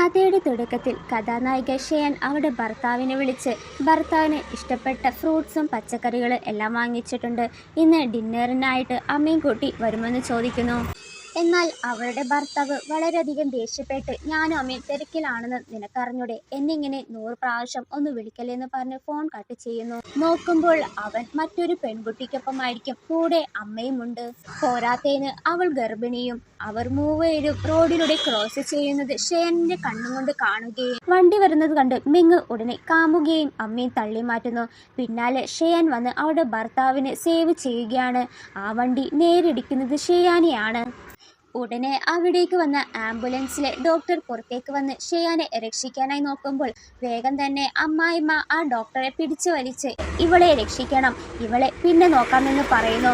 കഥയുടെ തുടക്കത്തിൽ കഥാനായിക ഷെയാൻ അവരുടെ ഭർത്താവിനെ വിളിച്ച് ഭർത്താവിന് ഇഷ്ടപ്പെട്ട ഫ്രൂട്ട്സും പച്ചക്കറികളും എല്ലാം വാങ്ങിച്ചിട്ടുണ്ട്. ഇന്ന് ഡിന്നറിനായിട്ട് അമ്മയും കൂട്ടി വരുമെന്ന് ചോദിക്കുന്നു. എന്നാൽ അവരുടെ ഭർത്താവ് വളരെയധികം ദേഷ്യപ്പെട്ട് ഞാനും അമ്മയും തിരക്കിലാണെന്ന് നിനക്കറിഞ്ഞൂടെ, എന്നിങ്ങനെ 100 പ്രാവശ്യം ഒന്ന് വിളിക്കലെന്ന് പറഞ്ഞ് ഫോൺ കട്ട് ചെയ്യുന്നു. നോക്കുമ്പോൾ അവൻ മറ്റൊരു പെൺകുട്ടിക്കൊപ്പമായിരിക്കും, കൂടെ അമ്മയും ഉണ്ട്. പോരാത്തതിന് അവൾ ഗർഭിണിയും. അവർ മൂവരും റോഡിലൂടെ ക്രോസ് ചെയ്യുന്നത് ഷെയനിന്റെ കണ്ണുകൊണ്ട് കാണുകയും വണ്ടി വരുന്നത് കണ്ട് മിങ് ഉടനെ കാമുകയും അമ്മയും തള്ളി മാറ്റുന്നു. പിന്നാലെ ഷെയാൻ വന്ന് അവരുടെ ഭർത്താവിനെ സേവ് ചെയ്യുകയാണ്. ആ വണ്ടി നേരിടിക്കുന്നത് ഷെയാനെയാണ്. ഉടനെ അവിടേക്ക് വന്ന ആംബുലൻസിലെ ഡോക്ടർ പുറത്തേക്ക് വന്ന് ഷെയാനെ രക്ഷിക്കാനായി നോക്കുമ്പോൾ വേഗം തന്നെ അമ്മായിമ്മ ആ ഡോക്ടറെ പിടിച്ചു വലിച്ച് ഇവളെ രക്ഷിക്കണം, ഇവളെ പിന്നെ നോക്കാമെന്ന് പറയുന്നു.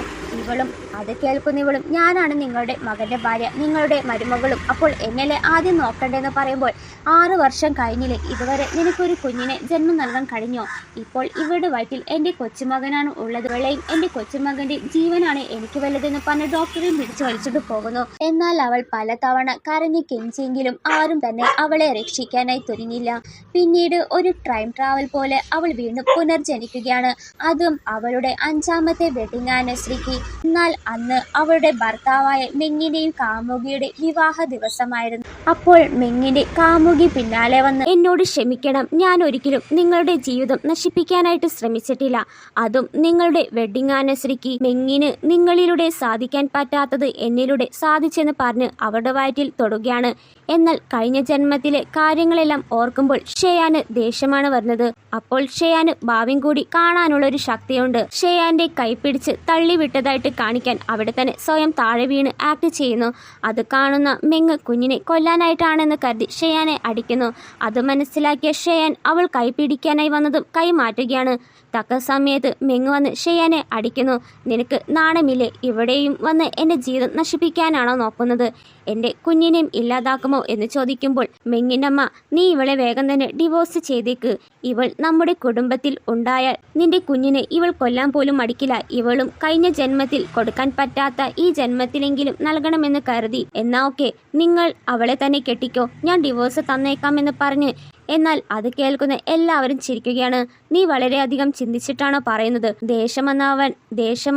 അത് കേൾക്കുന്ന ഞാനാണ് നിങ്ങളുടെ മകന്റെ ഭാര്യ, നിങ്ങളുടെ മരുമകളും, അപ്പോൾ എന്നല്ലേ ആദ്യം നോക്കണ്ടെന്ന് പറയുമ്പോൾ 6 വർഷം കഴിഞ്ഞില്ലേ, ഇതുവരെ നിനക്കൊരു കുഞ്ഞിനെ ജന്മം നൽകാൻ കഴിഞ്ഞോ? ഇപ്പോൾ ഇവരുടെ വയറ്റിൽ എൻ്റെ കൊച്ചുമകനാണ് ഉള്ളത്, ഇവളെയും എൻ്റെ കൊച്ചുമകന്റെ ജീവനാണ് എനിക്ക് വലുതെന്ന് പറഞ്ഞ് ഡോക്ടറെ പിടിച്ചു വലിച്ചിട്ട് പോകുന്നു. എന്നാൽ അവൾ പലതവണ കരഞ്ഞു കെഞ്ചിയെങ്കിലും ആരും തന്നെ അവളെ രക്ഷിക്കാനായി തുനിഞ്ഞില്ല. പിന്നീട് ഒരു ടൈം ട്രാവൽ പോലെ അവൾ വീണ്ടും പുനർജനിക്കുകയാണ്, അതും അവളുടെ 5ാമത്തെ വെഡിങ് ആനിവേഴ്സറിക്ക്. എന്നാൽ അന്ന് അവളുടെ ഭർത്താവായ മെങ്ങിന്റെയും കാമുകിയുടെ വിവാഹ ദിവസമായിരുന്നു. അപ്പോൾ മെങ്ങിന്റെ കാമുകി പിന്നാലെ വന്ന് എന്നോട് ക്ഷമിക്കണം, ഞാൻ ഒരിക്കലും നിങ്ങളുടെ ജീവിതം നശിപ്പിക്കാനായിട്ട് ശ്രമിച്ചിട്ടില്ല, അതും നിങ്ങളുടെ വെഡിങ് ആനിവേഴ്സറിക്ക്. മെങ്ങിന് നിങ്ങളിലൂടെ സാധിക്കാൻ പറ്റാത്തത് എന്നിലൂടെ സാധിച്ചെന്ന് പറഞ്ഞ് അവരുടെ വയറ്റിൽ തൊടുകയാണ്. എന്നാൽ കഴിഞ്ഞ ജന്മത്തിലെ കാര്യങ്ങളെല്ലാം ഓർക്കുമ്പോൾ ഷെയാന് ദേഷ്യമാണ് വരുന്നത്. അപ്പോൾ ഷെയാന് ഭാവിയും കൂടി കാണാനുള്ള ഒരു ശക്തിയുണ്ട്. ഷെയാന്റെ കൈപിടിച്ച് തള്ളിവിട്ടതായിട്ട് കാണിക്കാൻ അവിടെ തന്നെ സ്വയം താഴെ വീണ് ആക്ട് ചെയ്യുന്നു. അത് കാണുന്ന മെങ് കുഞ്ഞിനെ കൊല്ലാനായിട്ടാണെന്ന് കരുതി ഷെയാനെ അടിക്കുന്നു. അത് മനസ്സിലാക്കിയ ഷെയാൻ അവൾ കൈ പിടിക്കാനായി വന്നതും കൈ മാറ്റുകയാണ്. തക്ക സമയത്ത് മെങ് വന്ന് ഷെയാനെ അടിക്കുന്നു. നിനക്ക് നാണമില്ലേ? ഇവിടെയും വന്ന് എൻ്റെ ജീവിതം നശിപ്പിക്കാനാണോ നോക്കുന്നത്? എൻ്റെ കുഞ്ഞിനെയും ഇല്ലാതാക്കുമോ എന്ന് ചോദിക്കുമ്പോൾ മെങ്ങിൻ്റെ അമ്മ, നീ ഇവളെ വേഗം തന്നെ ഡിവോഴ്സ് ചെയ്തേക്ക്, ഇവൾ നമ്മുടെ കുടുംബത്തിൽ ഉണ്ടായാൽ നിന്റെ കുഞ്ഞിനെ ഇവൾ കൊല്ലാൻ പോലും മടിക്കില്ല, ഇവളും കഴിഞ്ഞ ജന്മത്തിൽ കൊടുക്കാൻ പറ്റാത്ത ഈ ജന്മത്തിലെങ്കിലും നൽകണമെന്ന് കരുതി. എന്നാ ഓക്കെ, നിങ്ങൾ അവളെ തന്നെ കെട്ടിക്കോ, ഞാൻ ഡിവോഴ്സ് തന്നേക്കാമെന്ന് പറഞ്ഞ്. എന്നാൽ അത് കേൾക്കുന്ന എല്ലാവരും ചിരിക്കുകയാണ്. നീ വളരെയധികം ചിന്തിച്ചിട്ടാണോ പറയുന്നത്? ദേഷ്യം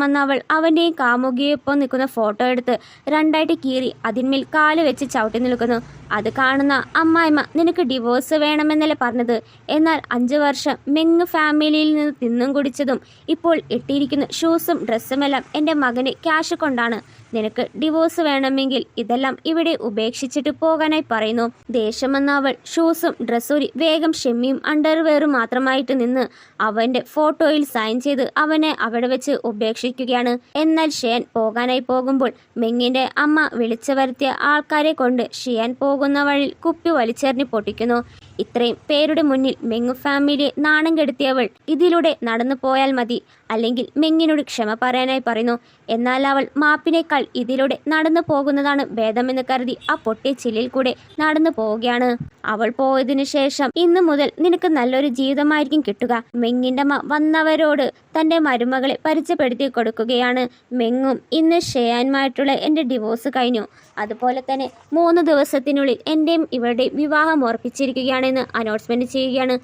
വന്ന അവൾ അവൻ്റെയും കാമുകിയൊപ്പം നിൽക്കുന്ന ഫോട്ടോ എടുത്ത് 2ആയിട്ട് കീറി അതിന്മേൽ കാല് വെച്ച് ചവിട്ടി നിൽക്കുന്നു. അത് കാണുന്ന അമ്മായിമ്മ, നിനക്ക് ഡിവോഴ്സ് വേണമെന്നല്ലേ പറഞ്ഞത്? എന്നാൽ 5 വർഷം മെങ് ഫാമിലിയിൽ നിന്ന് തിന്നും കുടിച്ചതും ഇപ്പോൾ ഇട്ടിരിക്കുന്ന ഷൂസും ഡ്രസ്സുമെല്ലാം എൻ്റെ മകന് ക്യാഷ് കൊണ്ടാണ്. നിനക്ക് ഡിവോഴ്സ് വേണമെങ്കിൽ ഇതെല്ലാം ഇവിടെ ഉപേക്ഷിച്ചിട്ട് പോകാനായി പറയുന്നു. ദേഷ്യം വന്ന അവൾ ഷൂസും ഡ്രസ്സൂരി വേഗം ഷെമ്മിയും അണ്ടർവെയറും മാത്രമായിട്ട് നിന്ന് അവൻ്റെ ഫോട്ടോയിൽ സൈൻ ചെയ്ത് അവനെ അവിടെ വെച്ച് ഉപേക്ഷിക്കുകയാണ്. എന്നാൽ ഷെയാൻ പോകാനായി പോകുമ്പോൾ മെങ്ങിൻ്റെ അമ്മ വിളിച്ചു വരുത്തിയ ആൾക്കാരെ കൊണ്ട് ഷിയാൻ പോകുന്ന വഴിയിൽ കുപ്പി വലിച്ചെറിഞ്ഞ് പൊട്ടിക്കുന്നു. ഇത്രയും പേരുടെ മുന്നിൽ മെങ് ഫാമിലിയെ നാണം കെടുത്തിയവൾ ഇതിലൂടെ നടന്നു പോയാൽ മതി, അല്ലെങ്കിൽ മെങ്ങിനോട് ക്ഷമ പറയാനായി പറയുന്നു. എന്നാൽ അവൾ മാപ്പിനേക്കാൾ ഇതിലൂടെ നടന്നു പോകുന്നതാണ് ഭേദമെന്ന് കരുതി ആ പൊട്ടിയ ചില്ലിൽ കൂടെ നടന്നു പോവുകയാണ്. അവൾ പോയതിനു ശേഷം ഇന്നു മുതൽ നിനക്ക് നല്ലൊരു ജീവിതമായിരിക്കും കിട്ടുക. മെങ്ങിൻ്റെ അമ്മ വന്നവരോട് തൻ്റെ മരുമകളെ പരിചയപ്പെടുത്തി കൊടുക്കുകയാണ്. മെങ്ങും ഇന്ന് ഷെയാനുമായിട്ടുള്ള എൻ്റെ ഡിവോഴ്സ് കഴിഞ്ഞു, അതുപോലെ തന്നെ 3 ദിവസത്തിനുള്ളിൽ എൻ്റെയും ഇവരുടെയും വിവാഹം ഉറപ്പിച്ചിരിക്കുകയാണെന്ന് അനൗൺസ്മെൻറ്റ് ചെയ്യുകയാണ്.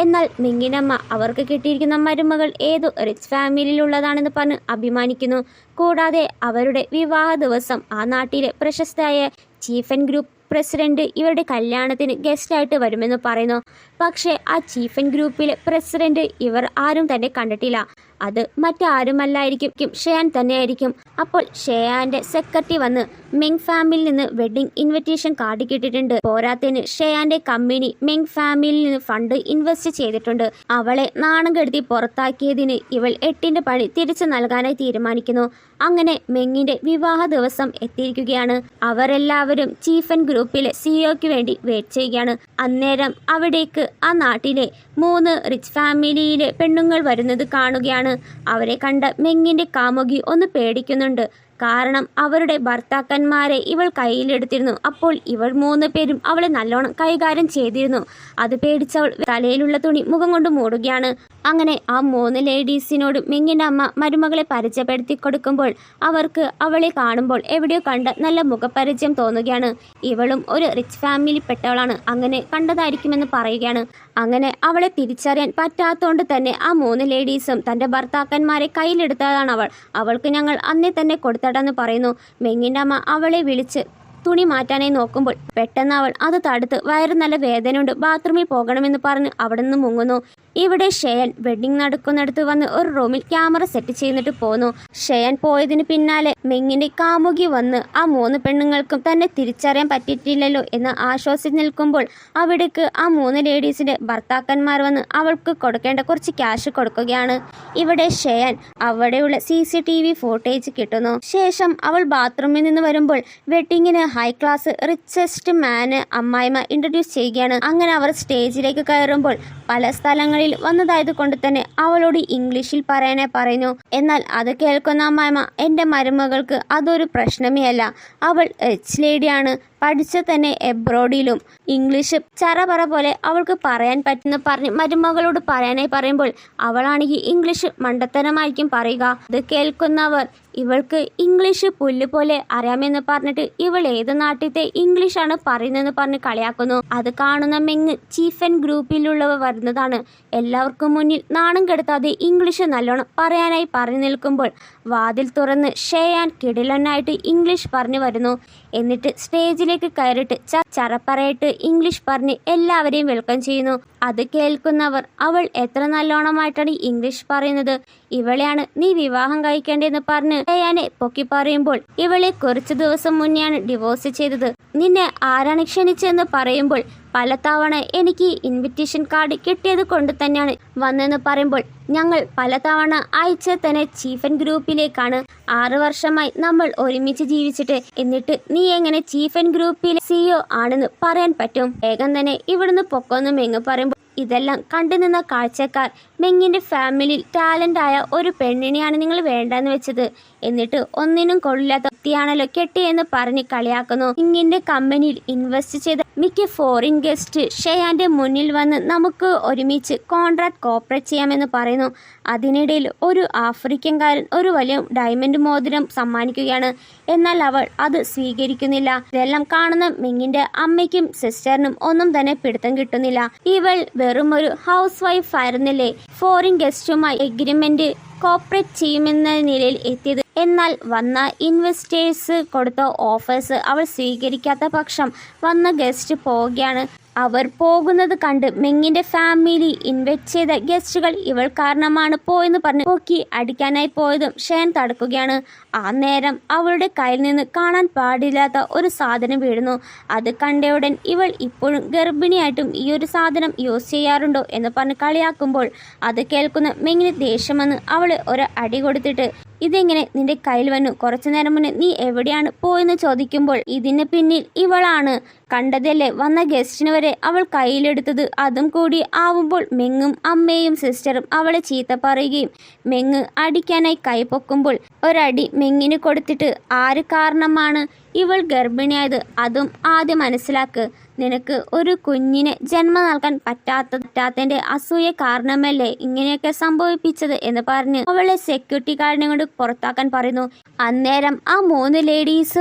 എന്നാൽ മെങ്ങിനമ്മ അവർക്ക് കിട്ടിയിരിക്കുന്ന മരുമകൾ ഏതോ റിച്ച് ഫാമിലിയിലുള്ളതാണെന്ന് പറഞ്ഞ് അഭിമാനിക്കുന്നു. കൂടാതെ അവരുടെ വിവാഹ ദിവസം ആ നാട്ടിലെ പ്രശസ്തയായ ചീഫ് ആൻഡ് ഗ്രൂപ്പ് പ്രസിഡന്റ് ഇവരുടെ കല്യാണത്തിന് ഗസ്റ്റായിട്ട് വരുമെന്ന് പറയുന്നു. പക്ഷേ ആ ചീഫ് ആൻഡ് ഗ്രൂപ്പിലെ പ്രസിഡന്റ് ഇവർ ആരും തന്നെ കണ്ടിട്ടില്ല. അത് മറ്റാരുമല്ലായിരിക്കും, ഷെയാൻ തന്നെയായിരിക്കും. അപ്പോൾ ഷെയാന്റെ സെക്രട്ടറി വന്ന് മെങ് ഫാമിലിയിൽ നിന്ന് വെഡിങ് ഇൻവിറ്റേഷൻ കാർഡ് കിട്ടിയിട്ടുണ്ട്. പോരാത്തതിന് ഷെയാന്റെ കമ്പനി മെങ് ഫാമിലിയിൽ നിന്ന് ഫണ്ട് ഇൻവെസ്റ്റ് ചെയ്തിട്ടുണ്ട്. അവളെ നാണം കെടുത്തി പുറത്താക്കിയതിന് ഇവൾ 8ന്റെ പണി തിരിച്ചു നൽകാനായി തീരുമാനിക്കുന്നു. അങ്ങനെ മെങ്ങിന്റെ വിവാഹ ദിവസം എത്തിയിരിക്കുകയാണ്. അവരെല്ലാവരും ചീഫ് ആൻഡ് ഗ്രൂപ്പിലെ സിഇഒക്ക് വേണ്ടി വെയിറ്റ് ചെയ്യുകയാണ്. അന്നേരം അവിടേക്ക് ആ നാട്ടിലെ 3 റിച്ച് ഫാമിലിയിലെ പെണ്ണുങ്ങൾ വരുന്നത് കാണുകയാണ്. അവരെ കണ്ട മെങ്ങിന്റെ കാമുകി ഒന്ന് പേടിക്കുന്നുണ്ട്. കാരണം അവരുടെ ഭർത്താക്കന്മാരെ ഇവൾ കയ്യിലെടുത്തിരുന്നു. അപ്പോൾ ഇവൾ 3 പേരും അവളെ നല്ലോണം കൈകാര്യം ചെയ്തിരുന്നു. അത് പേടിച്ചവൾ തലയിലുള്ള തുണി മുഖം കൊണ്ട് മൂടുകയാണ്. അങ്ങനെ ആ 3 ലേഡീസിനോട് മെങ്ങിൻ്റെ അമ്മ മരുമകളെ പരിചയപ്പെടുത്തി കൊടുക്കുമ്പോൾ അവർക്ക് അവളെ കാണുമ്പോൾ എവിടെയോ കണ്ട നല്ല മുഖപരിചയം തോന്നുകയാണ്. ഇവളും ഒരു റിച്ച് ഫാമിലിപ്പെട്ടവളാണ്, അങ്ങനെ കണ്ടതായിരിക്കുമെന്ന് പറയുകയാണ്. അങ്ങനെ അവളെ തിരിച്ചറിയാൻ പറ്റാത്തതുകൊണ്ട് തന്നെ ആ 3 ലേഡീസും തൻ്റെ ഭർത്താക്കന്മാരെ കയ്യിലെടുത്തതാണ് അവൾക്ക് ഞങ്ങൾ അന്നേ തന്നെ കൊടുത്തടാന്ന് പറയുന്നു. മെങ്ങിൻ്റെ അമ്മ അവളെ വിളിച്ച് തുണി മാറ്റാനായി നോക്കുമ്പോൾ പെട്ടെന്ന് അവൾ അത് തടുത്ത് വയറ് നല്ല വേദനയുണ്ട്, ബാത്റൂമിൽ പോകണമെന്ന് പറഞ്ഞ് അവിടെ നിന്ന് മുങ്ങുന്നു. ഇവിടെ ഷെയൻ വെഡിങ് നടക്കുന്നിടത്ത് വന്ന് ഒരു റൂമിൽ ക്യാമറ സെറ്റ് ചെയ്തിട്ട് പോന്നു. ഷെയൻ പോയതിന് പിന്നാലെ മെങ്ങിന്റെ കാമുകി വന്ന് ആ 3 പെണ്ണുങ്ങൾക്കും തന്നെ തിരിച്ചറിയാൻ പറ്റിയിട്ടില്ലല്ലോ എന്ന് ആശ്വസിച്ച് നിൽക്കുമ്പോൾ അവിടേക്ക് ആ 3 ലേഡീസിന്റെ ഭർത്താക്കന്മാർ വന്ന് അവൾക്ക് കൊടുക്കേണ്ട കുറച്ച് ക്യാഷ് കൊടുക്കുകയാണ്. ഇവിടെ ഷെയൻ അവിടെയുള്ള CCTV ഫുട്ടേജ് കിട്ടുന്നു. ശേഷം അവൾ ബാത്റൂമിൽ നിന്ന് വരുമ്പോൾ വെഡിങ്ങിന് ഹൈ ക്ലാസ് റിച്ചസ്റ്റ് മാന് അമ്മായിമ്മ ഇൻട്രൊഡ്യൂസ് ചെയ്യുകയാണ്. അങ്ങനെ അവർ സ്റ്റേജിലേക്ക് കയറുമ്പോൾ പല സ്ഥലങ്ങളിൽ വന്നതായത് കൊണ്ട് തന്നെ അവളോട് ഇംഗ്ലീഷിൽ പറയാനേ പറയുന്നു. എന്നാൽ അത് കേൾക്കുന്ന അമ്മായിമ്മ എൻ്റെ മരുമകൾക്ക് അതൊരു പ്രശ്നമേ അല്ല, അവൾ റിച്ച് ലേഡിയാണ്, പഠിച്ച തന്നെ എബ്രോഡിലും ഇംഗ്ലീഷ് ചറപറ പോലെ അവൾക്ക് പറയാൻ പറ്റുന്ന പറഞ്ഞ് മരുമകളോട് പറയാനായി പറയുമ്പോൾ അവളാണെങ്കിൽ ഇംഗ്ലീഷ് മണ്ടത്തരമായിരിക്കും പറയുക. അത് കേൾക്കുന്നവർ ഇവൾക്ക് ഇംഗ്ലീഷ് പുല്ല് പോലെ അറിയാമെന്ന് പറഞ്ഞിട്ട് ഇവൾ ഏത് നാട്ടിലത്തെ ഇംഗ്ലീഷാണ് പറയുന്നതെന്ന് പറഞ്ഞ് കളിയാക്കുന്നു. അത് കാണുന്ന മെങ് ചീഫൻ ഗ്രൂപ്പിലുള്ളവർ വരുന്നതാണ്. എല്ലാവർക്കും മുന്നിൽ നാണം കെടുത്താതെ ഇംഗ്ലീഷ് നല്ലോണം പറയാനായി പറഞ്ഞു നിൽക്കുമ്പോൾ വാതിൽ തുറന്ന് ഷെയാൻ കിടിലനായിട്ട് ഇംഗ്ലീഷ് പറഞ്ഞു വരുന്നു. എന്നിട്ട് സ്റ്റേജിലേക്ക് കയറിയിട്ട് ചറപ്പറയിട്ട് ഇംഗ്ലീഷ് പറഞ്ഞ് എല്ലാവരെയും വെൽക്കം ചെയ്യുന്നു. അത് കേൾക്കുന്നവർ അവൾ എത്ര നല്ലോണമായിട്ടാണ് ഇംഗ്ലീഷ് പറയുന്നത്, ഇവളെയാണ് നീ വിവാഹം കഴിക്കേണ്ടതെന്ന് പറഞ്ഞ് ഷെയാനെ പൊക്കി പറയുമ്പോൾ ഇവളെ കുറച്ചു ദിവസം മുന്നെയാണ് ഡിവോഴ്സ് ചെയ്തത്, നിന്നെ ആരാണ് ക്ഷണിച്ചതെന്ന് പറയുമ്പോൾ പലതവണ എനിക്ക് ഇൻവിറ്റേഷൻ കാർഡ് കിട്ടിയത് കൊണ്ട് തന്നെയാണ് വന്നെന്ന് പറയുമ്പോൾ ഞങ്ങൾ പലതവണ അയച്ച തന്നെ ചീഫൻ ഗ്രൂപ്പിലേക്കാണ്. 6 വർഷമായി നമ്മൾ ഒരുമിച്ച് ജീവിച്ചിട്ട് എന്നിട്ട് നീ എങ്ങനെ ചീഫൻ ഗ്രൂപ്പിലെ CEO ആണെന്ന് പറയാൻ പറ്റും? വേഗം തന്നെ ഇവിടുന്ന് പൊക്കോന്ന് മെങ്ങ് പറയുമ്പോൾ ഇതെല്ലാം കണ്ടു നിന്ന കാഴ്ചക്കാർ മെങ്ങിന്റെ ഫാമിലിയിൽ ടാലന്റ് ആയ ഒരു പെണ്ണിനെയാണ് നിങ്ങൾ വേണ്ടെന്ന് വെച്ചത്, എന്നിട്ട് ഒന്നിനും കൊള്ളില്ലാത്ത വ്യക്തിയാണല്ലോ കെട്ടിയെന്ന് പറഞ്ഞ് കളിയാക്കുന്നു. മെങ്ങിന്റെ കമ്പനിയിൽ ഇൻവെസ്റ്റ് ചെയ്ത മിക്ക ഫോറിൻ ഗസ്റ്റ് ഷെയാന്റെ മുന്നിൽ വന്ന് നമുക്ക് ഒരുമിച്ച് കോൺട്രാക്ട് കോപ്പറേറ്റ് ചെയ്യാമെന്ന് പറയുന്നു. അതിനിടയിൽ ഒരു ആഫ്രിക്കൻകാരൻ ഒരു വലിയ ഡയമണ്ട് മോതിരം സമ്മാനിക്കുകയാണ്. എന്നാൽ അവൾ അത് സ്വീകരിക്കുന്നില്ല. ഇതെല്ലാം കാണുന്ന മെങ്ങിന്റെ അമ്മയ്ക്കും സിസ്റ്ററിനും ഒന്നും തന്നെ പിടുത്തം കിട്ടുന്നില്ല. ഇവൾ വെറും ഒരു ഹൗസ് വൈഫ് ആയിരുന്നില്ലേ ഫോറിൻ ഗസ്റ്റുമായി എഗ്രിമെന്റ് കോപ്പറേറ്റ് ചെയ്യുമെന്ന നിലയിൽ എത്തിയത്. എന്നാൽ വന്ന ഇൻവെസ്റ്റേഴ്സ് കൊടുത്ത ഓഫേഴ്സ് അവൾ സ്വീകരിക്കാത്ത പക്ഷം വന്ന ഗസ്റ്റ് പോവുകയാണ്. അവർ പോകുന്നത് കണ്ട് മെങ്ങിന്റെ ഫാമിലി ഇൻവൈറ്റ് ചെയ്ത ഗസ്റ്റുകൾ ഇവൾ കാരണമാണ് പോയെന്ന് പറഞ്ഞ് പൊക്കി അടിക്കാനായി പോയതും ഷെയൻ തടുക്കുകയാണ്. ആ നേരം അവളുടെ കയ്യിൽ നിന്ന് കാണാൻ പാടില്ലാത്ത ഒരു സാധനം വീഴുന്നു. അത് കണ്ടയുടൻ ഇവൾ ഇപ്പോഴും ഗർഭിണിയായിട്ടും ഈ ഒരു സാധനം യൂസ് ചെയ്യാറുണ്ടോ എന്ന് പറഞ്ഞ് കളിയാക്കുമ്പോൾ അത് കേൾക്കുന്ന മെങ്ങിന് ദേഷ്യം വന്ന് അവള് ഒരു അടി കൊടുത്തിട്ട് ഇതെങ്ങനെ നിന്റെ കയ്യിൽ വന്നു, കുറച്ചു നേരം മുന്നേ നീ എവിടെയാണ് പോയെന്ന് ചോദിക്കുമ്പോൾ ഇതിന് പിന്നിൽ ഇവളാണ്, കണ്ടതല്ലേ വന്ന ഗസ്റ്റിന് വരെ അവൾ കയ്യിലെടുത്തത്, അതും കൂടി ആവുമ്പോൾ മെങ്ങും അമ്മയും സിസ്റ്ററും അവളെ ചീത്ത പറയുകയും മെങ്ങ് അടിക്കാനായി കൈ പൊക്കുമ്പോൾ ഒരടി മെങ്ങിന് കൊടുത്തിട്ട് ആര് കാരണമാണ് ഇവൾ ഗർഭിണിയായത് അതും ആദ്യം മനസ്സിലാക്ക്, നിനക്ക് ഒരു കുഞ്ഞിനെ ജന്മം നൽകാൻ പറ്റാത്തതിന്റെ അസൂയ കാരണമല്ലേ ഇങ്ങനെയൊക്കെ സംഭവിപ്പിച്ചത് എന്ന് പറഞ്ഞ് അവളെ സെക്യൂരിറ്റി ഗാർഡിനെ കൊണ്ട് പുറത്താക്കാൻ പറയുന്നു. അന്നേരം ആ 3 ലേഡീസ്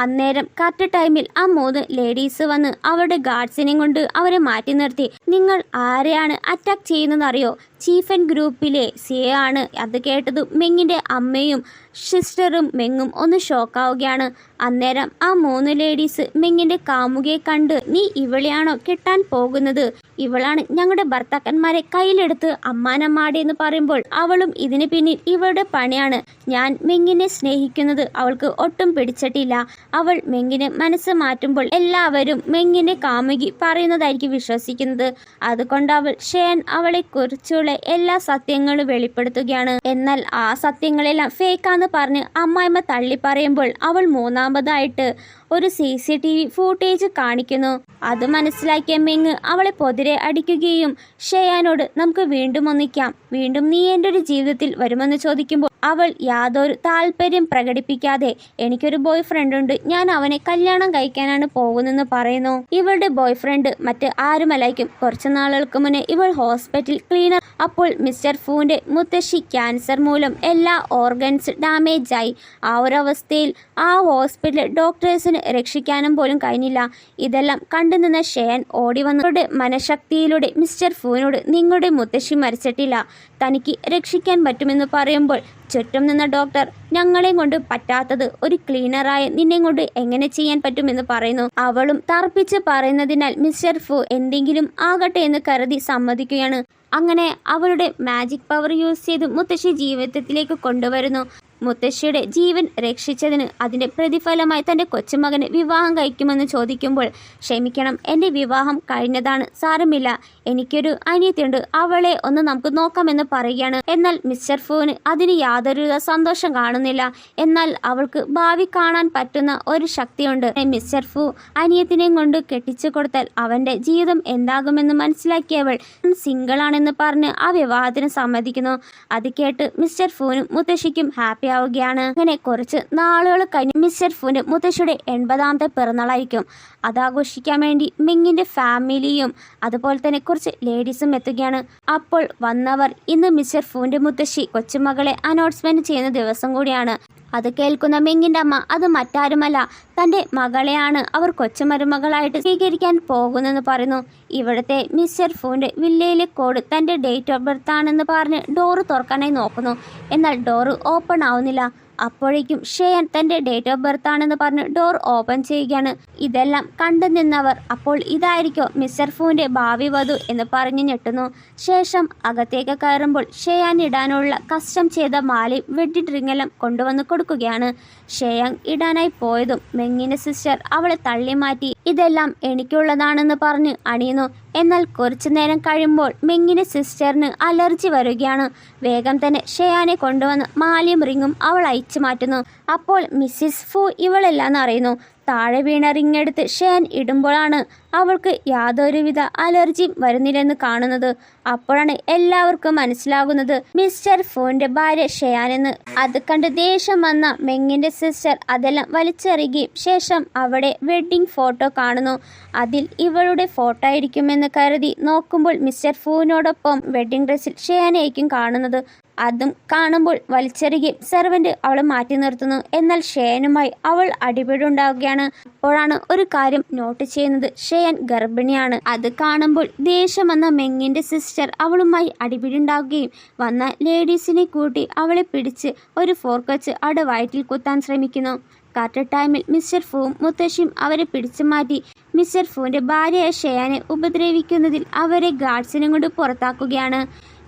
അന്നേരം കറക്റ്റ് ടൈമിൽ ആ 3 ലേഡീസ് വന്ന് അവരുടെ ഗാർഡ്സിനെയും കൊണ്ട് അവരെ മാറ്റി നിർത്തി. നിങ്ങൾ ആരെയാണ് അറ്റാക്ക് ചെയ്യുന്നതെന്ന് അറിയോ? ചീഫൻ ഗ്രൂപ്പിലെ CEO ആണ്. അത് കേട്ടതും മെങ്ങിന്റെ അമ്മയും സിസ്റ്ററും മെങ്ങും ഒന്ന് ഷോക്കാവുകയാണ്. അന്നേരം ആ 3 ലേഡീസ് മെങ്ങിന്റെ കാമുകയെ കണ്ട് നീ ഇവളെയാണോ കെട്ടാൻ പോകുന്നത്, ഇവളാണ് ഞങ്ങളുടെ ഭർത്താക്കന്മാരെ കയ്യിലെടുത്ത് അമ്മാനമ്മാടി എന്ന് പറയുമ്പോൾ അവളും ഇതിന് പിന്നിൽ ഇവളുടെ പണിയാണ്. ഞാൻ മെങ്ങിനെ സ്നേഹിക്കുന്നത് അവൾക്ക് ഒട്ടും പിടിച്ചിട്ടില്ല. അവൾ മെങ്ങിനെ മനസ്സ് മാറ്റുമ്പോൾ എല്ലാവരും മെങ്ങിന്റെ കാമുകി പറയുന്നതായിരിക്കും വിശ്വസിക്കുന്നത്. അതുകൊണ്ട് അവൾ ഷെയൻ അവളെ കുറിച്ചുള്ള എല്ലാ സത്യങ്ങളും വെളിപ്പെടുത്തുകയാണ്. എന്നാൽ ആ സത്യങ്ങളെല്ലാം ഫേക്കാന്ന് പറഞ്ഞ് അമ്മായിമ്മ തള്ളി പറയുമ്പോൾ അവൾ മൂന്നാമതായിട്ട് ഒരു CCTV ഫുട്ടേജ് കാണിക്കുന്നു. അത് മനസ്സിലാക്കിയ മെങ് അവളെ പൊതിരെ അടിക്കുകയും ഷെയാനോട് നമുക്ക് വീണ്ടും ഒന്നിക്കാം, വീണ്ടും നീ എൻ്റെ ഒരു ജീവിതത്തിൽ വരുമെന്ന് ചോദിക്കുമ്പോൾ അവൾ യാതൊരു താല്പര്യം പ്രകടിപ്പിക്കാതെ എനിക്കൊരു ബോയ് ഫ്രണ്ട് ഉണ്ട്, ഞാൻ അവനെ കല്യാണം കഴിക്കാനാണ് പോകുന്നെന്ന് പറയുന്നു. ഇവളുടെ ബോയ് ഫ്രണ്ട് മറ്റ് ആരുമല്ലായിരിക്കും. കുറച്ചു നാളുകൾക്ക് മുന്നേ ഇവൾ ഹോസ്പിറ്റൽ ക്ലീനർ. അപ്പോൾ മിസ്റ്റർ ഫുവിന്റെ മുത്തശ്ശി ക്യാൻസർ മൂലം എല്ലാ ഓർഗൻസ് ഡാമേജ് ആയി. ആ ഒരു അവസ്ഥയിൽ ആ ഹോസ്പിറ്റൽ ഡോക്ടേഴ്സിന് രക്ഷിക്കാനും പോലും കഴിഞ്ഞില്ല. ഇതെല്ലാം കണ്ടു നിന്ന ഷെയൻ ഓടി വന്നവരുടെ മനഃശക്തിയിലൂടെ മിസ്റ്റർ ഫുവിനോട് നിങ്ങളുടെ മുത്തശ്ശി മരിച്ചിട്ടില്ല, തനിക്ക് രക്ഷിക്കാൻ പറ്റുമെന്ന് പറയുമ്പോൾ ചുറ്റും നിന്ന ഡോക്ടർ ഞങ്ങളെ കൊണ്ട് പറ്റാത്തത് ഒരു ക്ലീനറായ നിന്നെ കൊണ്ട് എങ്ങനെ ചെയ്യാൻ പറ്റുമെന്ന് പറയുന്നു. അവളും തർപ്പിച്ച് പറയുന്നതിനാൽ മിസ്റ്റർ ഫു എന്തെങ്കിലും ആകട്ടെ എന്ന് കരുതി സമ്മതിക്കുകയാണ്. അങ്ങനെ അവളുടെ മാജിക് പവർ യൂസ് ചെയ്ത് മുത്തശ്ശി ജീവിതത്തിലേക്ക് കൊണ്ടുവരുന്നു. മുത്തശ്ശിയുടെ ജീവൻ രക്ഷിച്ചതിന് അതിൻ്റെ പ്രതിഫലമായി തൻ്റെ കൊച്ചുമകന് വിവാഹം കഴിക്കുമെന്ന് ചോദിക്കുമ്പോൾ ക്ഷമിക്കണം, എൻ്റെ വിവാഹം കഴിഞ്ഞതാണ്, സാരമില്ല, എനിക്കൊരു അനിയത്തിയുണ്ട്, അവളെ ഒന്ന് നമുക്ക് നോക്കാമെന്ന് പറയുകയാണ്. എന്നാൽ മിസ്റ്റർ ഫുവിന് അതിന് യാതൊരുവിധ സന്തോഷം കാണുന്നില്ല. എന്നാൽ അവൾക്ക് ഭാവി കാണാൻ പറ്റുന്ന ഒരു ശക്തിയുണ്ട്. മിസ്റ്റർ ഫു അനിയത്തിനെയും കൊണ്ട് കെട്ടിച്ചു കൊടുത്താൽ അവൻ്റെ ജീവിതം എന്താകുമെന്ന് മനസ്സിലാക്കിയവൾ സിംഗിളാണെന്ന് പറഞ്ഞ് ആ വിവാഹത്തിന് സമ്മതിക്കുന്നു. അത് കേട്ട് മിസ്റ്റർ ഫുവിനും മുത്തശ്ശിക്കും ഹാപ്പി ആവുകയാണ്. അങ്ങനെ കുറച്ച് നാളുകൾ കഴിഞ്ഞ് മിസ്റ്റർ ഫുവിന്റെ മുത്തശ്ശിയുടെ 80ാമത്തെ പിറന്നാളായിരിക്കും. അതാഘോഷിക്കാൻ വേണ്ടി മെങ്ങിന്റെ ഫാമിലിയും അതുപോലെ തന്നെ കുറച്ച് ലേഡീസും എത്തുകയാണ്. അപ്പോൾ വന്നവർ ഇന്ന് മിസ്റ്റർ ഫുവിന്റെ മുത്തശ്ശി കൊച്ചുമകളെ അനൗൺസ്മെന്റ് ചെയ്യുന്ന ദിവസം കൂടിയാണ്. അത് കേൾക്കുന്ന മെങ്ങിന്റെ അമ്മ അത് മറ്റാരുമല്ല തൻ്റെ മകളെയാണ് അവർ കൊച്ചുമരുമകളായിട്ട് സ്വീകരിക്കാൻ പോകുന്നെന്ന് പറയുന്നു. ഇവിടുത്തെ മിസ്റ്റർ ഫുവിന്റെ വില്ലയിലെ കോഡ് തൻ്റെ ഡേറ്റ് ഓഫ് ബർത്ത് ആണെന്ന് പറഞ്ഞ് ഡോറ് തുറക്കാനായി നോക്കുന്നു. എന്നാൽ ഡോറ് ഓപ്പൺ ആവുന്നില്ല. അപ്പോഴേക്കും ഷെയൻ തൻ്റെ ഡേറ്റ് ഓഫ് ബർത്ത് ആണെന്ന് പറഞ്ഞ് ഡോർ ഓപ്പൺ ചെയ്യുകയാണ്. ഇതെല്ലാം കണ്ടു നിന്നവർ അപ്പോൾ ഇതായിരിക്കോ മിസ്റ്റർ ഫുവിന്റെ ഭാവി വധു എന്ന് പറഞ്ഞ് ഞെട്ടുന്നു. ശേഷം അകത്തേക്ക് കയറുമ്പോൾ ഷെയാൻ ഇടാനുള്ള കസ്റ്റം ചെയ്ത മാലയും വെഡ്ഡിംഗ് റിങ്ങെല്ലാം കൊണ്ടുവന്ന് കൊടുക്കുകയാണ്. ഷെയാൻ ഇടാനായി പോയതും മെങ്ങിന്റെ സിസ്റ്റർ അവളെ തള്ളി മാറ്റി ഇതെല്ലാം എനിക്കുള്ളതാണെന്ന് പറഞ്ഞ് അണിയുന്നു. എന്നാൽ കുറച്ചു നേരം കഴിയുമ്പോൾ മെങ്ങിന്റെ സിസ്റ്ററിന് അലർജി വരികയാണ്. വേഗം തന്നെ ഷെയാനെ കൊണ്ടുവന്ന് മാലയും റിങ്ങും അവൾ അയച്ചു മാറ്റുന്നു. അപ്പോൾ മിസ്സിസ് ഫു ഇവളെല്ലാന്ന് അറിയുന്നു. താഴെ വീണ റിങ് എടുത്ത് ഷെയാൻ ഇടുമ്പോഴാണ് അവൾക്ക് യാതൊരുവിധ അലർജിയും വരുന്നില്ലെന്ന് കാണുന്നത്. അപ്പോഴാണ് എല്ലാവർക്കും മനസ്സിലാകുന്നത് മിസ്റ്റർ ഫുവിന്റെ ഭാര്യ ഷെയാനെന്ന്. അത് കണ്ട് ദേഷ്യം വന്ന മെങ്ങിന്റെ സിസ്റ്റർ അതെല്ലാം വലിച്ചെറിയുകയും ശേഷം അവിടെ വെഡ്ഡിംഗ് ഫോട്ടോ കാണുന്നു. അതിൽ ഇവളുടെ ഫോട്ടോ ആയിരിക്കുമെന്ന് കരുതി നോക്കുമ്പോൾ മിസ്റ്റർ ഫുവിനോടൊപ്പം വെഡ്ഡിംഗ് ഡ്രസ്സിൽ ഷെയാനെയായിരിക്കും കാണുന്നത്. അതും കാണുമ്പോൾ വലിച്ചെറിയുകയും സെർവന്റ് അവളെ മാറ്റി നിർത്തുന്നു. എന്നാൽ ഷെയനുമായി അവൾ അടിപിടി ഉണ്ടാവുകയാണ്. അപ്പോഴാണ് ഒരു കാര്യം നോട്ട് ചെയ്യുന്നത്, ഷെയൻ ഗർഭിണിയാണ്. അത് കാണുമ്പോൾ ദേഷ്യം വന്ന മെങ്ങിന്റെ സിസ്റ്റർ അവളുമായി അടിപിടി ഉണ്ടാവുകയും വന്ന ലേഡീസിനെ കൂട്ടി അവളെ പിടിച്ച് ഒരു ഫോർക്ക് വെച്ച് അവിടെ വയറ്റിൽ കുത്താൻ ശ്രമിക്കുന്നു. കറക്റ്റ് ടൈമിൽ മിസ്റ്റർ ഫുവും മുത്തശ്ശിയും അവരെ പിടിച്ചു മാറ്റി മിസ്റ്റർ ഫുവിന്റെ ഭാര്യയായ ഷെയാനെ ഉപദ്രവിക്കുന്നതിൽ അവരെ ഗാർഡ്സിനെ കൊണ്ട് പുറത്താക്കുകയാണ്.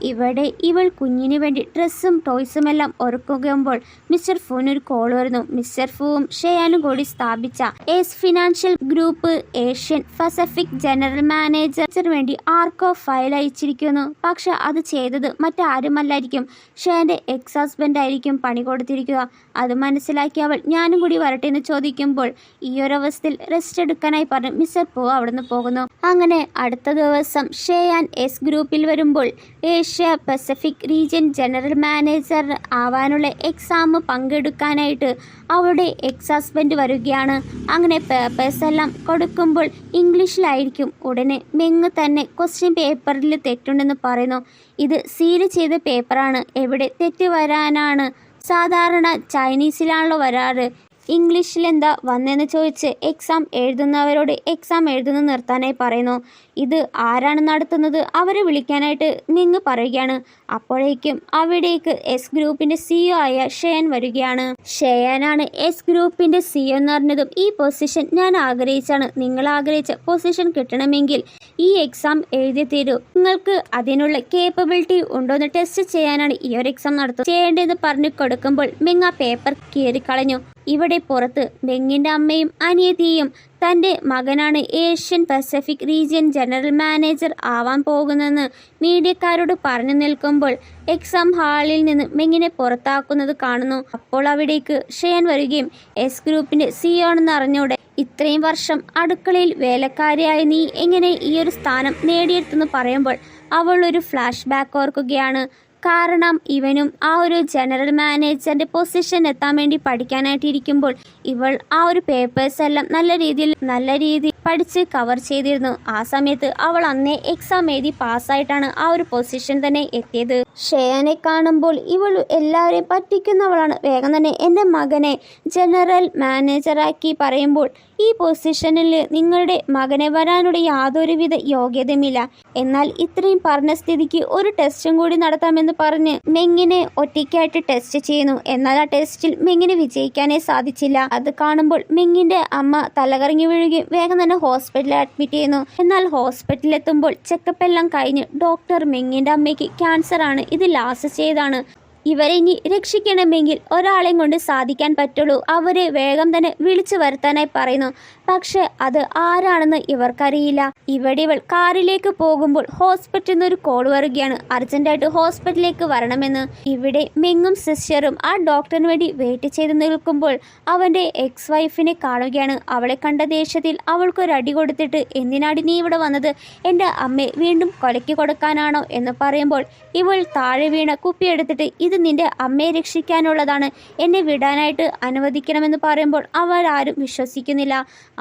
ഇവിടെ ഇവൾ കുഞ്ഞിന് വേണ്ടി ഡ്രസ്സും ടോയ്സും എല്ലാം ഒരുക്കുമ്പോൾ മിസ്റ്റർ ഫുവിന് ഒരു കോൾ വരുന്നു. മിസ്റ്റർ ഫുവും ഷെയാനും കൂടി സ്ഥാപിച്ച S financial group Asian Pacific general മാനേജറിന് വേണ്ടി ആർക്കോ ഫയൽ അയച്ചിരിക്കുന്നു. പക്ഷെ അത് ചെയ്തത് മറ്റാരുമല്ലായിരിക്കും, ഷെയന്റെ എക്സ് ഹസ്ബൻഡ് ആയിരിക്കും പണി കൊടുത്തിരിക്കുക. അത് മനസ്സിലാക്കി അവൾ ഞാനും കൂടി വരട്ടെ എന്ന് ചോദിക്കുമ്പോൾ ഈ ഒരു അവസ്ഥയിൽ റെസ്റ്റ് എടുക്കാനായി പറഞ്ഞ് മിസ്റ്റർ ഫു അവിടുന്ന് പോകുന്നു. അങ്ങനെ അടുത്ത ദിവസം ഷെയാൻ എസ് ഗ്രൂപ്പിൽ വരുമ്പോൾ Asia Pacific region general manager ആവാനുള്ള എക്സാം പങ്കെടുക്കാനായിട്ട് അവളുടെ എക്സ് ഹസ്ബൻഡ് വരികയാണ്. അങ്ങനെ പേപ്പേഴ്സ് എല്ലാം കൊടുക്കുമ്പോൾ ഇംഗ്ലീഷിലായിരിക്കും. ഉടനെ മെങ്ങ് തന്നെ ക്വസ്റ്റ്യൻ പേപ്പറിൽ തെറ്റുണ്ടെന്ന് പറയുന്നു. ഇത് സീൽ ചെയ്ത പേപ്പറാണ്, എവിടെ തെറ്റ് വരാനാണ്, സാധാരണ ചൈനീസിലാണല്ലോ വരാറ്, ഇംഗ്ലീഷിലെന്താ വന്നെന്ന് ചോദിച്ച് എക്സാം എഴുതുന്നവരോട് എക്സാം എഴുതുന്നത് നിർത്താനായി പറയുന്നു. ഇത് ആരാണ് നടത്തുന്നത് അവരെ വിളിക്കാനായിട്ട് മെങ് പറയുകയാണ്. അപ്പോഴേക്കും അവിടേക്ക് എസ് ഗ്രൂപ്പിന്റെ സിഇഒ ആയ ഷെയൻ വരികയാണ്. ഷെയനാണ് എസ് ഗ്രൂപ്പിന്റെ സിഇഒ എന്ന് പറഞ്ഞതും ഈ പൊസിഷൻ ഞാൻ ആഗ്രഹിച്ചാണ്, നിങ്ങൾ ആഗ്രഹിച്ച പൊസിഷൻ കിട്ടണമെങ്കിൽ ഈ എക്സാം എഴുതി തരൂ, നിങ്ങൾക്ക് അതിനുള്ള കേപ്പബിലിറ്റി ഉണ്ടോ എന്ന് ടെസ്റ്റ് ചെയ്യാനാണ് ഈ ഒരു എക്സാം നടത്തുന്നത് ചെയ്യേണ്ടതെന്ന് പറഞ്ഞു കൊടുക്കുമ്പോൾ മെങ് ആ പേപ്പർ കീറിക്കളഞ്ഞു. ഇവിടെ പുറത്ത് മെങ്ങിന്റെ അമ്മയും അനിയത്തിയും തൻ്റെ മകനാണ് Asian Pacific region general manager ആവാൻ പോകുന്നതെന്ന് മീഡിയക്കാരോട് പറഞ്ഞു നിൽക്കുമ്പോൾ എക്സാം ഹാളിൽ നിന്ന് മെങ്ങിനെ പുറത്താക്കുന്നത് കാണുന്നു. അപ്പോൾ അവിടേക്ക് ഷെയൻ വരികയും എസ് ഗ്രൂപ്പിന്റെ സിഇഒ ആണെന്ന് അറിഞ്ഞൂടെ, ഇത്രയും വർഷം അടുക്കളയിൽ വേലക്കാരിയായ നീ എങ്ങനെ ഈ ഒരു സ്ഥാനം നേടിയെടുത്തെന്ന് പറയുമ്പോൾ അവൾ ഒരു ഫ്ലാഷ് ബാക്ക് ഓർക്കുകയാണ്. കാരണം ഇവനും ആ ഒരു ജനറൽ മാനേജറിന്റെ പൊസിഷൻ എത്താൻ വേണ്ടി പഠിക്കാനായിട്ട് ഇരിക്കുമ്പോൾ ഇവൾ ആ ഒരു പേപ്പേഴ്സ് എല്ലാം നല്ല രീതിയിൽ പഠിച്ച് കവർ ചെയ്തിരുന്നു. ആ സമയത്ത് അവൾ അന്നേ എക്സാം എഴുതി പാസ്സായിട്ടാണ് ആ ഒരു പൊസിഷൻ തന്നെ എത്തിയത്. ഷെയാനെ കാണുമ്പോൾ ഇവൾ എല്ലാവരെയും പറ്റിക്കുന്നവളാണ്. വേഗം തന്നെ എൻ്റെ മകനെ ജനറൽ മാനേജറാക്കി പറയുമ്പോൾ ഈ പൊസിഷനിൽ നിങ്ങളുടെ മകനെ വരാനുള്ള യാതൊരുവിധ യോഗ്യതയുമില്ല. എന്നാൽ ഇത്രയും പറഞ്ഞ സ്ഥിതിക്ക് ഒരു ടെസ്റ്റും കൂടി നടത്താമെന്ന് പറഞ്ഞ് മെങ്ങിനെ ഒറ്റയ്ക്കായിട്ട് ടെസ്റ്റ് ചെയ്യുന്നു. എന്നാൽ ആ ടെസ്റ്റിൽ മെങ്ങിന് വിജയിക്കാനേ സാധിച്ചില്ല. അത് കാണുമ്പോൾ മെങ്ങിന്റെ അമ്മ തലകറങ്ങി വീഴുകയും വേഗം തന്നെ ഹോസ്പിറ്റലിൽ അഡ്മിറ്റ് ചെയ്യുന്നു. എന്നാൽ ഹോസ്പിറ്റലിൽ എത്തുമ്പോൾ ചെക്കപ്പ് എല്ലാം കഴിഞ്ഞ് ഡോക്ടർ മെങ്ങിന്റെ അമ്മയ്ക്ക് ക്യാൻസർ ആണ്, ഇത് ലാസ്റ്റ് സ്റ്റേജാണ്, ഇവരെ ഇനി രക്ഷിക്കണമെങ്കിൽ ഒരാളെയും കൊണ്ട് സാധിക്കാൻ പറ്റുള്ളൂ, അവരെ വേഗം തന്നെ വിളിച്ചു വരുത്താനായി പറയുന്നു. പക്ഷെ അത് ആരാണെന്ന് ഇവർക്കറിയില്ല. ഇവിടെ ഇവൾ കാറിലേക്ക് പോകുമ്പോൾ ഹോസ്പിറ്റലിൽ നിന്ന് ഒരു കോൾ വരികയാണ്, അർജന്റായിട്ട് ഹോസ്പിറ്റലിലേക്ക് വരണമെന്ന്. ഇവിടെ മെങ്ങും സിസ്റ്ററും ആ ഡോക്ടറിന് വേണ്ടി വെയിറ്റ് ചെയ്ത് നിൽക്കുമ്പോൾ അവൻ്റെ എക്സ് വൈഫിനെ കാണുകയാണ്. അവളെ കണ്ട ദേഷ്യത്തിൽ അവൾക്കൊരു അടി കൊടുത്തിട്ട് എന്തിനാടി നീ ഇവിടെ വന്നത്, എൻ്റെ അമ്മയെ വീണ്ടും കൊലയ്ക്ക് കൊടുക്കാനാണോ എന്ന് പറയുമ്പോൾ ഇവൾ താഴെ വീണ കുപ്പിയെടുത്തിട്ട് ഇത് നിന്റെ അമ്മയെ രക്ഷിക്കാനുള്ളതാണ്, എന്നെ വിടാനായിട്ട് അനുവദിക്കണമെന്ന് പറയുമ്പോൾ അവരാരും വിശ്വസിക്കുന്നില്ല.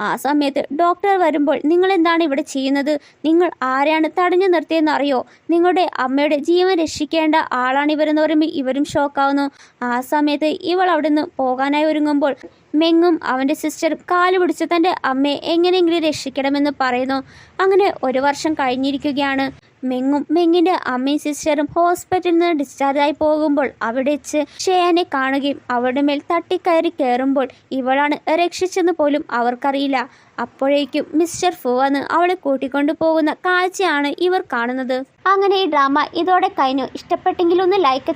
ആ സമയത്ത് ഡോക്ടർ വരുമ്പോൾ നിങ്ങൾ എന്താണ് ഇവിടെ ചെയ്യുന്നത്, നിങ്ങൾ ആരെയാണ് തടഞ്ഞു നിർത്തിയെന്ന് അറിയോ, നിങ്ങളുടെ അമ്മയുടെ ജീവൻ രക്ഷിക്കേണ്ട ആളാണ് ഇവരെന്ന് പറയുമ്പോൾ ഇവരും ഷോക്കാവുന്നു. ആ സമയത്ത് ഇവൾ അവിടെ നിന്ന് പോകാനായി ഒരുങ്ങുമ്പോൾ മെങ്ങും അവൻ്റെ സിസ്റ്ററും കാല് പിടിച്ച് തൻ്റെ അമ്മയെ എങ്ങനെയെങ്കിലും രക്ഷിക്കണമെന്ന് പറയുന്നു. അങ്ങനെ 1 വർഷം കഴിഞ്ഞിരിക്കുകയാണ്. മെങ്ങിൻ്റെ അമ്മയും സിസ്റ്ററും ഹോസ്പിറ്റലിൽ നിന്ന് ഡിസ്ചാർജായി പോകുമ്പോൾ അവിടെ വെച്ച് ഷെയാനെ കാണുകയും അവരുടെ മേൽ തട്ടിക്കയറി കയറുമ്പോൾ ഇവളാണ് രക്ഷിച്ചെന്ന് പോലും അവർക്കറിയില്ല. അപ്പോഴേക്കും മിസ്റ്റർ ഫു വന്ന് അവളെ കൂട്ടിക്കൊണ്ടു പോകുന്ന കാഴ്ചയാണ് ഇവർ കാണുന്നത്. അങ്ങനെ ഈ ഡ്രാമ ഇതോടെ കഴിഞ്ഞു. ഇഷ്ടപ്പെട്ടെങ്കിൽ ഒന്ന് ലൈക്ക്